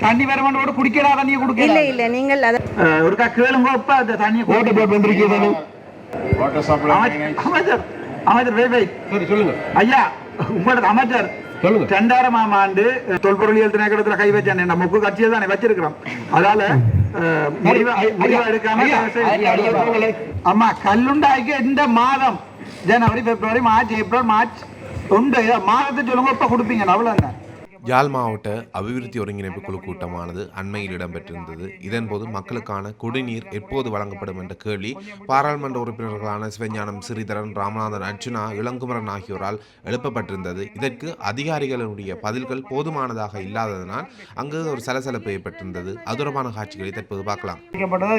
தண்ணி வரமாட்டோட குடிக்கிறா தண்ணியை குடிக்க இல்ல இல்ல நீங்கள் ஒரு கேளுங்க இப்ப அந்த தண்ணியை ஓட்டு போட்டு வந்திருக்கீங்க. அமைச்சர் அமைச்சர் சரி சொல்லுங்க ஐயா. உங்களோட அமைச்சர் 2000ஆம் ஆண்டு தொல்பொருளியல் திணைக்களத்துல கை வச்சேன். நம்ம முக்கு கட்சியை தானே வச்சிருக்கிறோம். அதால எடுக்காம ஆமா கல்லுண்டாய்க்கு இந்த மாதம் ஜனவரி பிப்ரவரி மார்ச் ஏப்ரல் மார்ச் உண்டு மாதத்தை சொல்லுங்க இப்ப கொடுப்பீங்க அவ்வளவுதான். யாழ் மாவட்ட அபிவிருத்தி ஒருங்கிணைப்பு குழு கூட்டமானது அண்மையில் இடம்பெற்றிருந்தது. இதன்போது மக்களுக்கான குடிநீர் எப்போது வழங்கப்படும் என்ற கேள்வி பாராளுமன்ற உறுப்பினர்களான சிவஞானம், ஸ்ரீதரன், ராமநாதன், அர்ச்சுனா, இளங்குமரன் ஆகியோரால் எழுப்பப்பட்டிருந்தது. இதற்கு அதிகாரிகளுடைய பதில்கள் போதுமானதாக இல்லாததனால் அங்கு ஒரு சலசலப்பு ஏற்பட்டிருந்தது. அது தொடர்பான காட்சிகளை தற்போது பார்க்கலாம்.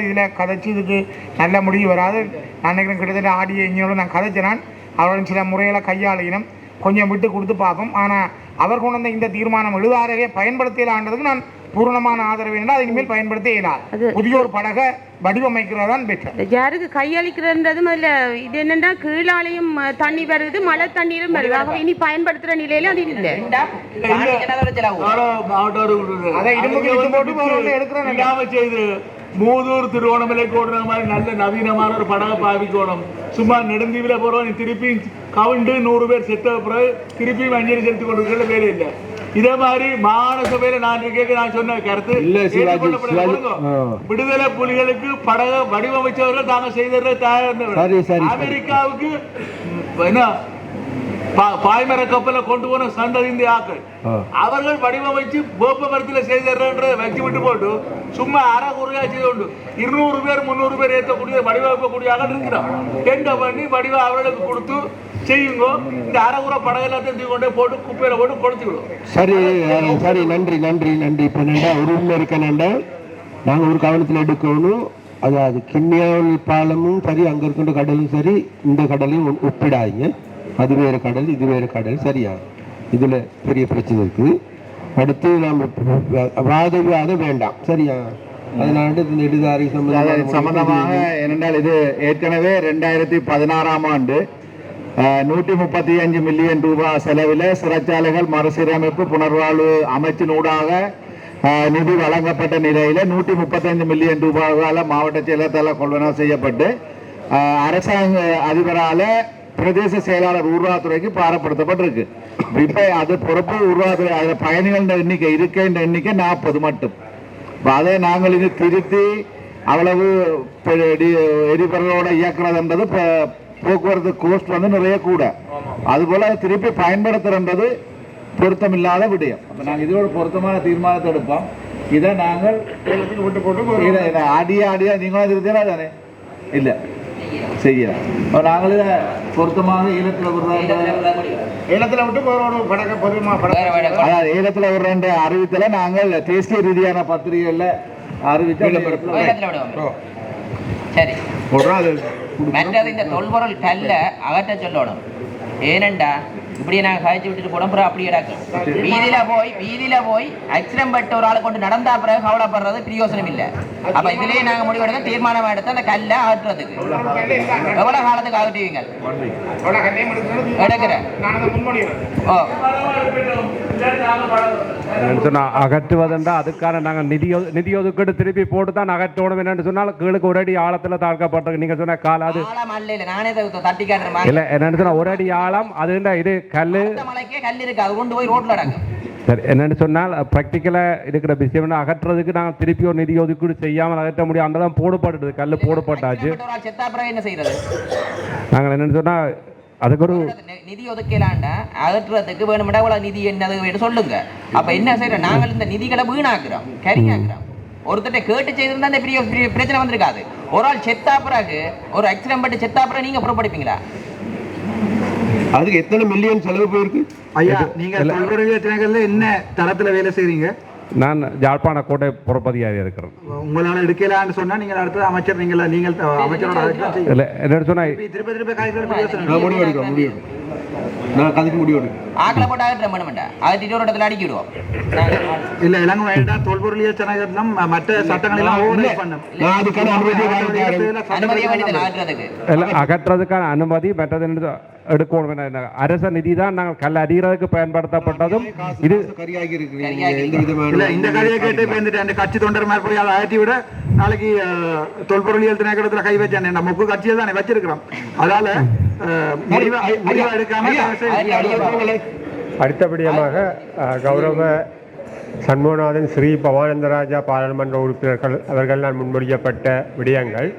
இதில் கதைச்சு இதுக்கு நல்ல முடிவு வராது. நான் நினைக்கிறேன் கிட்டத்தட்ட ஆடியோ இங்கோட நான் கதைச்சினான். அவருடன் சில முறைகளை கையாளினம் கொஞ்சம் விட்டு கொடுத்து பார்ப்போம். ஆனால் அவர் கொண்டு வந்த இந்த தீர்மானம் எழுதாரவே பயன்படுத்தலான்றதுக்கு நான் பூர்ணமான ஆதரவு என்றால் அது இனிமேல் பயன்படுத்த இயலாது. புதிய ஒரு படகை வடிவமைக்கிறதான் பெற்றோம். யாருக்கு கையளிக்கிறதும் அதில் இது என்னென்னா கீழாலையும் தண்ணி வருது, மழை தண்ணீரும் வருது. ஆக இனி பயன்படுத்துகிற நிலையில அது இல்லை. மூதூர் திருவோணமலை ஓடுற மாதிரி நல்ல நவீனமான ஒரு படகை பாவிக்கணும். சும்மா நெடுந்தீவில போறோம் திருப்பி கவுண்டு 100 பேர் செத்த பிறகு திருப்பி மஞ்சள் செலுத்தி கொண்டு வேலை இல்லை. இதே மாதிரி மாகாண சபையில நான் சொன்ன கருத்து விடுதலை புலிகளுக்கு படக வடிவமைச்சவர்கள் தாங்க செய்த தயார். அமெரிக்காவுக்கு என்ன பாய்மர கப்பலை கொண்டு போன சண்டை இந்திய ஆக்கள் அவர்கள் வடிவமைச்சு வேப்ப மரத்தில் செய்தன்ற வச்சு விட்டு போட்டு சும்மா அரை குறையா செய்து கொண்டு 200 பேர் 300 பேர் ஏற்றக்கூடிய வடிவமைக்கக்கூடிய ஆக்கள் இருக்கிறோம். டெண்டர் பண்ணி வடிவ அவர்களுக்கு கொடுத்து செய்யுங்க. இந்த அரைகுறை படகெல்லாத்தையும் தூக்கி கொண்டே போட்டு குப்பையில போட்டு கொடுத்துக்கிடும். சரி சரி நன்றி நன்றி நன்றி. இப்போ ஒரு உண்மை இருக்கணுண்டா நாங்கள் ஒரு கவனத்தில் எடுக்கணும். அதாவது கிண்ணியாவல் பாலமும் சரி, அங்கே இருக்கின்ற கடலும் சரி, இந்த கடலையும் ஒப்பிடாதீங்க. அது வேறு கடல், இது வேறு கடல். சரியா? இதில் பெரிய பிரச்சனை இருக்குது. அடுத்து நாம் வாத வேண்டாம். சரியா? அதனால இந்த இடதுசாரி சம்பந்தமாக என்னென்றால் இது ஏற்கனவே 2016ஆம் ஆண்டு 135 மில்லியன் ரூபாய் செலவில் சிறைச்சாலைகள் மறுசீரமைப்பு புனர்வாழ்வு அமைச்சினூடாக நிதி வழங்கப்பட்ட நிலையில் 135 மில்லியன் ரூபாயால் மாவட்ட செயலகத்தால் கொள்வனவு செய்யப்பட்டு அரசாங்க அதிபரால் பிரதேச செயலாளர் ஊர்வாத்துறைக்கு பாரப்படுத்தப்பட்டிருக்கு. இப்போ அது பொறுப்பு ஊர்வாத்துறை. அதில் பயணிகள் எண்ணிக்கை இருக்கின்ற எண்ணிக்கை 40 மட்டும். அதை நாங்கள் இது திருத்தி அவ்வளவு எரிபொருளோட இயக்குறதுன்றது போக்குவரத்து கோஸ்ட் நிறைய கூட. அதுபோல திருப்பி பயன்படுத்துறது பொருத்தமில்லாத விடயம். அப்போ நாங்கள் இதோட பொருத்தமான தீர்மானத்தை எடுப்போம். இதை நாங்கள் விட்டு போட்டு அடியா நீங்களும் திருத்தினா தானே இல்லை செய்யலாம். நாங்கள் இதை பொருத்தமாக ஏலத்தில் விட்டு அதாவது ஏலத்தில் விடுற அறிவித்தலை நாங்கள் தேசிய ரீதியான பத்திரிகைகளில் சரி மற்றது இந்த தொல்பொருள் கல்ல அகற்ற சொல்லணும். ஏனண்டா இப்படியே நாங்கள் கழிச்சு விட்டுட்டு போனோம். அப்புறம் அப்படியே வீதியில போய் அக்சிடம் பட்டு ஒரு ஆளை கொண்டு நடந்தா பிறகு கவலைப்படுறது பிரயோசனம் இல்லை. அப்ப இதுலயே நாங்க முடிவெடுக்க தீர்மானம் எடுத்து அந்த கல்லை அகற்றுறதுக்கு எவ்வளவு காலத்துக்கு அகற்றுவீங்க எடுக்கிறேன் அகற்றுவதென்றா அதுக்கான நாங்கள் நிதி ஒதுக்கீடு திருப்பி போட்டு தான் அகற்றணும். என்னன்னு சொன்னால் கீழுக்கு ஒரு அடி ஆழத்துல தாழ்க்கப்பட்டிருக்கு. நீங்க சொன்ன காலாது நானே தட்டி காட்டுறேன். இல்ல என்னன்னு சொன்னா ஒரு அடி ஆழம் அதுண்டா இது கல் இருக்கு அது கொண்டு போய் ரோட்ல நடக்கும். சரி என்னன்னு சொன்னால் ப்ராக்டிக்கலாக இருக்கிற விஷயம் அகற்றுறதுக்கு நாங்கள் திருப்பி ஒரு நிதி ஒதுக்கீடு செய்யாமல் அகற்ற முடியும். அந்த தான் போடப்பட்டது கல் போடப்பட்டாச்சு. என்ன செய்யறது நாங்கள் என்னன்னு சொன்னால் அதுக்கு ஒரு நிதி ஒதுக்கலாண்ட அகற்றுறதுக்கு வேணும்டா இவ்வளவு நிதி என்னது சொல்லுங்க. அப்ப என்ன செய்யறோம் நாங்கள் இந்த நிதிகளை வீணாக்குறோம், கரியாக்குறோம். ஒருத்தட்ட கேட்டு செய்திருந்தா அந்த பெரிய பிரச்சனை வந்திருக்காது. ஒரு ஆள் செத்தாப்புறாக்கு ஒரு ஆக்சிடென்ட் பட்டு செத்தாப்புறம் நீங்க புறப்படுப்பீங்களா? அதுக்கு எத்தனை மில்லியன் செலவு போயிருக்கு? ஐயா நீங்க என்ன தரத்துல வேலை செய்றீங்க? நான் யாழ்ப்பாண கோட்டை புறப்பதியாக இருக்கிறேன். உங்களால எடுக்கலான்னு சொன்னா நீங்க அடுத்த அமைச்சர் நீங்கள் அமைச்சரோட இல்லை என்ன சொன்னா திருப்பி காய்கறி நான் கதைக்கு முடியும் ஆக்கில் போட்டு அகற்ற வேணுமெண்டா அகற்றிட்டு ஒரு இடத்துல அடிக்கி விடுவோம் இல்ல இலங்கை வேண்டாம் தொல்பொருளியல் திணைக்களம் மற்ற சட்டங்களெல்லாம் ஓவர்ரைட் பண்ணும். நான் அதுக்கான அனுமதியை வேண்டியதில்லை அகற்றுறதுக்கு. அகற்றதுக்கான அனுமதி மற்றது எடுக்கணும். அரச நிதி தான் நாங்கள் கல் அறிகிறதுக்கு பயன்படுத்தப்பட்டதும் இது சரியாகி இருக்கு. இல்ல இந்த கதையை கேட்டு பேந்துட்டு அந்த கட்சி தொண்டர் மேல் போய் அதை அகற்றி விட நாளைக்கு தொல்பொருளியல் திணைக்களத்துல கை வச்சானே நம்ம முக்கு கட்சியை தானே வச்சிருக்கிறோம். அதனால முடிவு எடுக்காம அடுத்தபடியாக கௌரவ சண்முகநாதன் ஸ்ரீ பவானந்தராஜா பாராளுமன்ற உறுப்பினர்கள் அவர்களால் முன்மொழியப்பட்ட விடயங்கள்.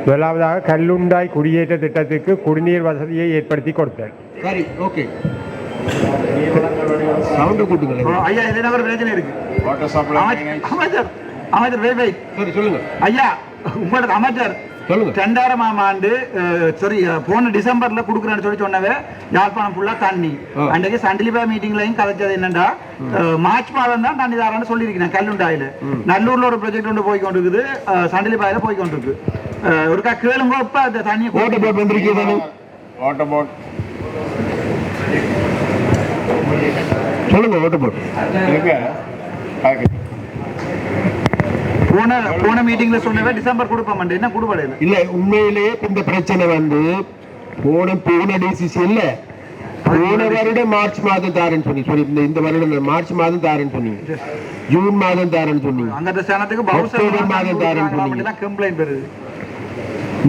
முதலாவதாக கல்லுண்டாய் குடியேற்ற திட்டத்துக்கு குடிநீர் வசதியை ஏற்படுத்தி கொடுத்தல். சரி, ஓகே. சவுண்ட் கூட்டுங்களே. ஐயா இதுல ஒரு பிரச்சனை இருக்கு. அமைச்சர் சரி சொல்லுங்க ஐயா. உங்களோட அமைச்சர் சொல்லுங்க. 2000ஆம் ஆண்டு சரி போன டிசம்பர்ல குடுக்குறேன்னு சொல்லி சொன்னவே யாழ்ப்பாணம் ஃபுல்லா தண்ணி. அன்றைக்கு சண்டிலிபா மீட்டிங்லையும் கதைச்சது என்னன்னா மார்ச் மாதம் தான் தண்ணி தாரான்னு சொல்லியிருக்கேன். கல்லுண்டாயில நல்லூர்ல ஒரு ப்ராஜெக்ட் ஒன்று போய் கொண்டிருக்குது, சண்டிலிபாயில போய் கொண்டிருக்கு. ஒருக்கா கேளுங்க. இப்ப அந்த தண்ணியை வாட்டர் போட் வந்திருக்கீங்க. வாட்டர் போட் சொல்லுங்க. வாட்டர் போட் போன மீட்டிங்ல சொன்னவே டிசம்பர் கொடுப்போம். என்ன கொடுப்படையில இல்ல. உண்மையிலேயே இந்த பிரச்சனை வந்து போன டிசிசி இல்ல, போன வருடம் மார்ச் மாதம் தாரன்னு சொல்லி இந்த வருடம் மார்ச் மாதம் தாரன்னு சொன்னீங்க, ஜூன் மாதம் தாரன்னு சொன்னீங்க, அந்த ஸ்தானத்துக்கு அக்டோபர் மாதம் தாரன்னு சொன்னீங்க. கம்ப்ளைண்ட் வருது.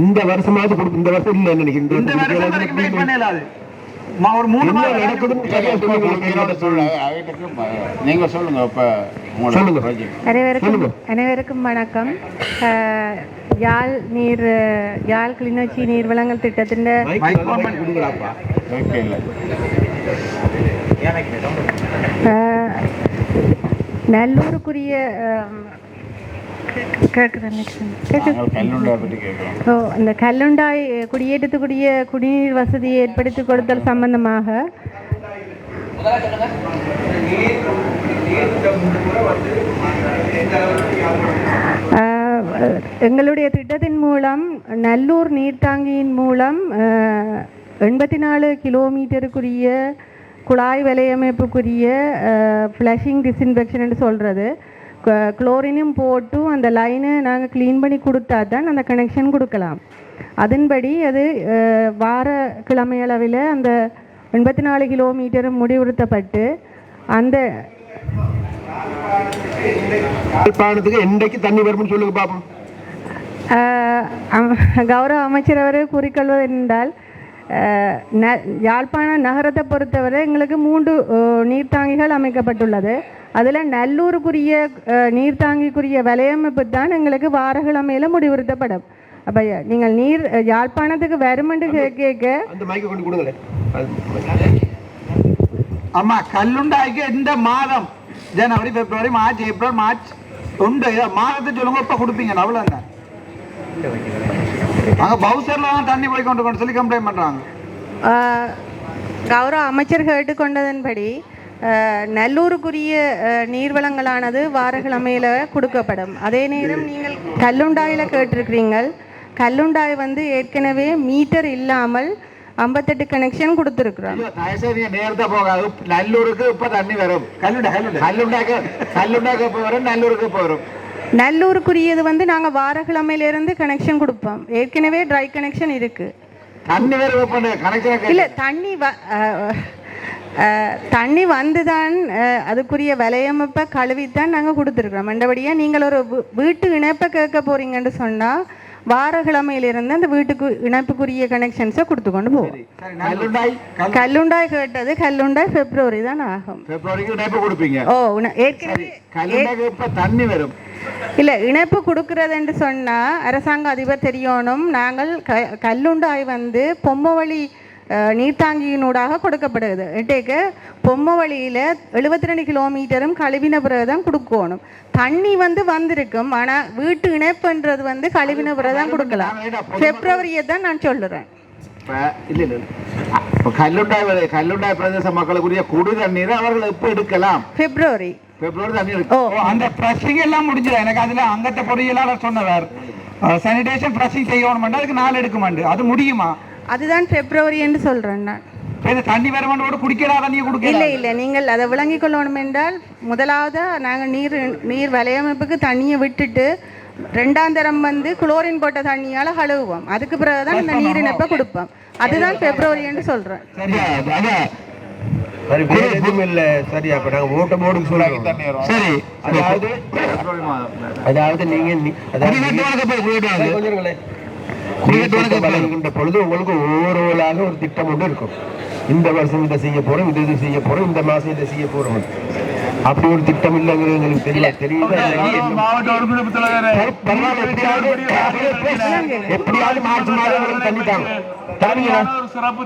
இந்த வருஷமாவது இந்த வருஷம் இல்ல நினைக்கிறேன். இந்த வருஷம் வெயிட் பண்ணலாது. ஒரு 3 மாதம் நடக்குதுன்னு நீங்க சொல்லுங்க. இப்ப அனைவருக்கும் வணக்கம். யாழ் கிளிநொச்சி நீர் வழங்கல் திட்டத்தின் நல்லூருக்குரிய இந்த கல்லுண்டாய் குடியேற்றத்துக்குரிய குடிநீர் வசதியை ஏற்படுத்தி கொடுத்தல் சம்பந்தமாக எங்களுடைய திட்டத்தின் மூலம் நல்லூர் நீர்த்தாங்கியின் மூலம் 84 கிலோமீட்டருக்குரிய குழாய் வலையமைப்புக்குரிய ஃப்ளஷிங் டிஸ்இன்ஃபெக்ஷன் என்று சொல்கிறது. குளோரினும் போட்டு அந்த லைனை நாங்கள் க்ளீன் பண்ணி கொடுத்தா தான் அந்த கனெக்ஷன் கொடுக்கலாம். அதன்படி அது வார கிழமை அளவில் அந்த 84 கிலோமீட்டரும் முடிவுறுத்தப்பட்டு அந்த என்றைக்கு தண்ணி வரும்னு சொல்லுங்க பாப்போம். கௌரவ அமைச்சர் அவர்கள் கூறிக்கொள்வது என்றால் யாழ்ப்பாண நகரத்தை பொறுத்தவரை எங்களுக்கு 3 நீர்த்தாங்கிகள் அமைக்கப்பட்டுள்ளது. அதில் நல்லூருக்குரிய நீர்த்தாங்கிக்குரிய வலையமைப்பு தான் எங்களுக்கு வாரக்கிழமையில் முடிவுறுத்தப்படும். அப்போ நீங்கள் யாழ்ப்பாணத்துக்கு வருமென்று கேட்க அம்மா கல்லுண்டாய்க்கு இந்த மாதம் ஜனவரி பிப்ரவரி மார்ச் ஏப்ரல் மார்ச் உண்டு மாதத்தை சொல்லுங்க. இப்போ கொடுப்பீங்க அவ்வளோதான். அங்கே பவுசர்ல தான் தண்ணி போய் கொண்டு சொல்லி கம்ப்ளைண்ட் பண்ணுறாங்க. கௌரவ அமைச்சர் கேட்டுக்கொண்டதன்படி நல்லூருக்குரிய நீர்வளங்களானது வாரக்கிழமையில் கொடுக்கப்படும். அதே நேரம் நீங்கள் கல்லுண்டாயில் கேட்டிருக்கிறீங்கள். கல்லுண்டாய் வந்து ஏற்கனவே மீட்டர் இல்லாமல் 58 கனெக்ஷன் கொடுத்துருக்குறோம். நேரத்தை போகாது. நல்லூருக்கு இப்ப தண்ணி வரும். கல்லுண்டாக்கு வரும், நல்லூருக்கு வரும். நல்லூருக்குரியது வந்து நாங்கள் வாரக்கிழமையிலிருந்து கனெக்ஷன் கொடுப்போம். ஏற்கனவே ட்ரை கனெக்ஷன் இருக்கு. இல்லை தண்ணி வந்து தான் அதுக்குரிய வலையமைப்பை கழுவித்தான் நாங்கள் கொடுத்துருக்குறோம். மற்றபடியாக நீங்கள் ஒரு வீட்டு இணைப்பை கேட்க போறீங்கன்னு சொன்னால் வாரக்கிழமையிலிருந்து அந்த வீட்டுக்கு இணைப்புக்குரிய கனெக்ஷன்ஸை கொடுத்து கொண்டு போவோம். கல்லுண்டாய் கேட்டது கல்லுண்டாய் பிப்ரவரி தான் ஆகும். ஓ ஏற்கனவே தண்ணி வரும். இல்லை இணைப்பு கொடுக்கறதுன்னு சொன்னால் அரசாங்க அதிபர் தெரியணும். நாங்கள் கல்லுண்டாய் வந்து பொம்மவழி நீர்த்தாங்கியினூடாக கொடுக்கப்படுது. இன்றைக்கு பொம்மவழியில் 72 கிலோமீட்டரும் கழிவின பிறகு தான் கொடுக்கணும். தண்ணி வந்து வந்திருக்கும், ஆனால் வீட்டு இணைப்புன்றது வந்து கழிவின பிறகு தான் கொடுக்கலாம். பிப்ரவரியை தான் நான் சொல்லுறேன். கல்லுண்டாய் பிரதேச மக்களுக்குரிய குடி தண்ணீரை அவர்கள் எப்போ எடுக்கலாம்? பிப்ரவரி தண்ணி அந்த ஃப்ளஷிங் எல்லாம் முடிஞ்சிடும். எனக்கு அதில் அங்கத்தை பொறியியலாளர் சொன்னவர் சானிடேஷன் ஃப்ளஷிங் செய்யணும். அதுக்கு 4 எடுக்குமாண்டு அது முடியுமா? அதுதான் பிப்ரவரி என்று சொல்கிறேன் நான். இந்த தண்ணி வரமாட்டோட குடிக்கிறா தண்ணியை இல்லை கொடுக்கல. இல்லை நீங்கள் அதை விளங்கிக் கொள்ளணும் என்றால் முதலாவது நாங்கள் நீர் வலையமைப்புக்கு தண்ணியை விட்டுட்டு ரெண்டாம் தரம் வந்து குளோரின் போட்ட தண்ணியால் கழுவுவோம். அதுக்கு பிறகுதான் இந்த நீரிணைப்பை கொடுப்போம். அதுதான் பிப்ரவரின்னு சொல்கிறேன். சரியா அதான் சரி வேற எதுவும் இல்லை. சரி அப்போ நாங்கள் ஓட்ட போர்டுக்கு சொல்லுவோம். சரி அதாவது நீங்கள் பொழுது உங்களுக்கு ஓவராலாக ஒரு திட்டம் ஒன்று இருக்கும். இந்த வருஷம் இதை செய்ய போறோம், இது செய்ய போறோம், இந்த மாசம் இதை செய்ய போறோம். அப்படி ஒரு திட்டம் இல்லைங்கிறது எங்களுக்கு எப்படியாவது மார்ச் மாதம் தண்ணிட்டாங்க. சிறப்பு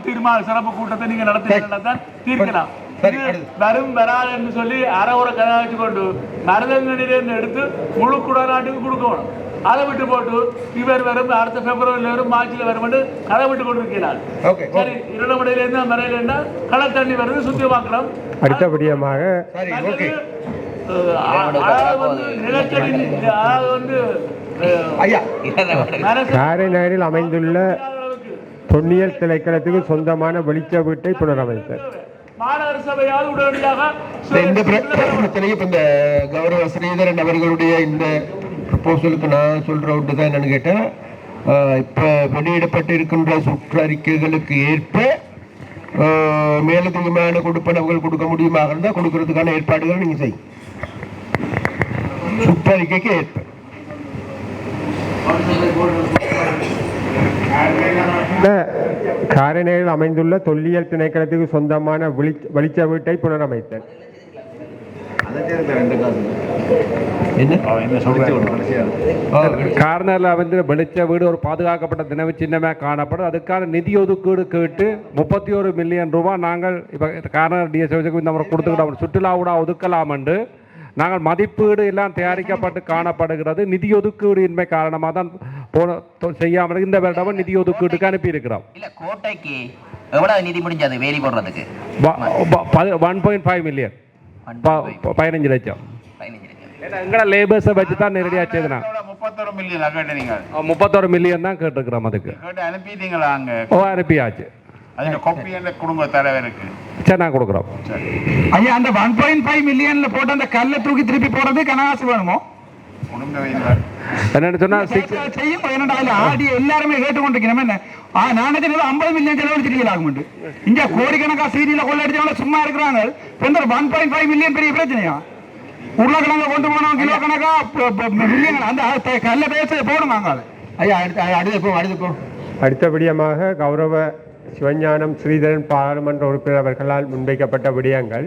சிறப்பு கூட்டத்தை நீங்க நடத்தி தீர்க்கலாம். வரும் வராதுன்னு சொல்லி அரை ஒரு கதை வச்சு கொண்டு மருதங்கனிலிருந்து எடுத்து முழு குடநாட்டுக்கு கொடுக்கணும். அதை விட்டு போட்டு இவர் வரும் அடுத்த பிப்ரவரியில் வரும் மார்ச்சில் வரும் கதை விட்டு கொண்டு இருக்கிறார். சரி இருளமடையிலேருந்து மறையிலேருந்தா கடை தண்ணி வருது சுத்தமாக்கலாம். அடுத்தபடியமாக காரைநகரில் அமைந்துள்ள தொன்னியல் திணைக்களத்துக்கு சொந்தமான வெளிச்ச வீட்டை புனரமைத்தல். மாநகர சபையால் உடனடியாக இந்த பிரச்சனைக்கு இப்ப இந்த கௌரவ ஸ்ரீதரன் அவர்களுடைய இந்த ப்ரப்போசலுக்கு நான் சொல்ற ஒன்று தான் என்னன்னு கேட்டேன். இப்ப வெளியிடப்பட்டு இருக்கின்ற சுற்றறிக்கைகளுக்கு ஏற்ப மேலதிகமான கொடுப்பனவுகள் கொடுக்க முடியுமாக இருந்தால் கொடுக்கறதுக்கான ஏற்பாடுகள் நீங்க செய்யும். சுற்றறிக்கைக்கு ஏற்ப காரைநகரில் அமைந்துள்ள தொல்லியல் திணைக்களத்துக்கு சொந்தமான வெளிச்ச வீட்டை புனரமைத்தல். கார்னரில் வந்து வெளிச்ச வீடு ஒரு பாதுகாக்கப்பட்ட நினைவு சின்னமாக காணப்படும். அதுக்கான நிதி ஒதுக்கீடு கேட்டு 31 மில்லியன் ரூபாய் நாங்கள் இப்போ கார்னர் டிஎஸ்ஓக்கு இந்த முறை கொடுத்துக்கிட்டோம். சுற்றுலாவோட ஒதுக்கலாம் என்று நாங்கள் மதிப்பீடு எல்லாம் தயாரிக்கப்பட்டு காணப்படுகிறது. நிதி ஒதுக்கீடு இன்மை காரணமாக தான் செய்யாமல் இந்த வருடமும் நிதி ஒதுக்கீட்டுக்கு அனுப்பியிருக்கிறோம். இல்ல கோட்டைக்கு எவ்வளவு நிதி முடிஞ்சது வேலி போடுறதுக்கு? 1.5 மில்லியன் 15 லட்சம். எங்களோட லேபர்ஸை வச்சு தான் நேரடியாக செய்தனா 31 மில்லியன் தான் கேட்டுருக்கிறோம். அதுக்கு அனுப்பிட்டீங்களா? அனுப்பியாச்சு. குடும்ப தலைவருக்கு சரி நான் கொடுக்குறோம். ஐயா அந்த 1.5 மில்லியன்ல போட்டு அந்த கல்லை தூக்கி திருப்பி போறது கனகாசு வேணுமோ? என்னன்னு சொன்னா செய்யும். என்னடா ஆடி எல்லாருமே கேட்டுக்கொண்டிருக்கிறோம். என்ன நானே 50 மில்லியன் செலவழிச்சிருக்கீங்க. இங்க கோடிக்கணக்கா சீரியல கொள்ளடிச்சவங்க சும்மா இருக்கிறாங்க. 1.5 மில்லியன் பெரிய பிரச்சனையா? உருளைக்கிழங்க கொண்டு போனோம் கிலோ கணக்கா மில்லியன் அந்த கல்ல பேச போடுவாங்க. ஐயா அடுத்து அடுத்தபடியமாக கௌரவ சிவஞானம் ஸ்ரீதரன் பாராளுமன்ற உறுப்பினர் அவர்களால் முன்வைக்கப்பட்ட விடயங்கள்.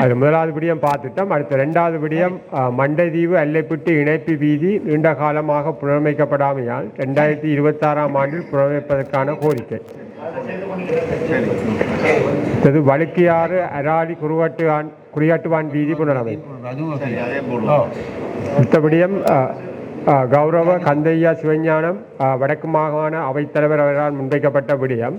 அது முதலாவது விடயம் பார்த்துட்டோம். அடுத்த இரண்டாவது விடயம் மண்டைதீவு அல்லைப்பிட்டி இணைப்பு வீதி நீண்ட காலமாக புனரமைக்கப்படாமையால் 2026ஆம் ஆண்டில் புனரமைப்பதற்கான கோரிக்கை. இது வழுக்கியாறு அராலி குறியாட்டுவான் வீதி புனரமைப்பு. அடுத்த விடயம் கௌரவ கந்தையா சிவஞானம் வடக்கு மாகாண அவைத்தலைவர் அவரால் முன்வைக்கப்பட்ட விடயம்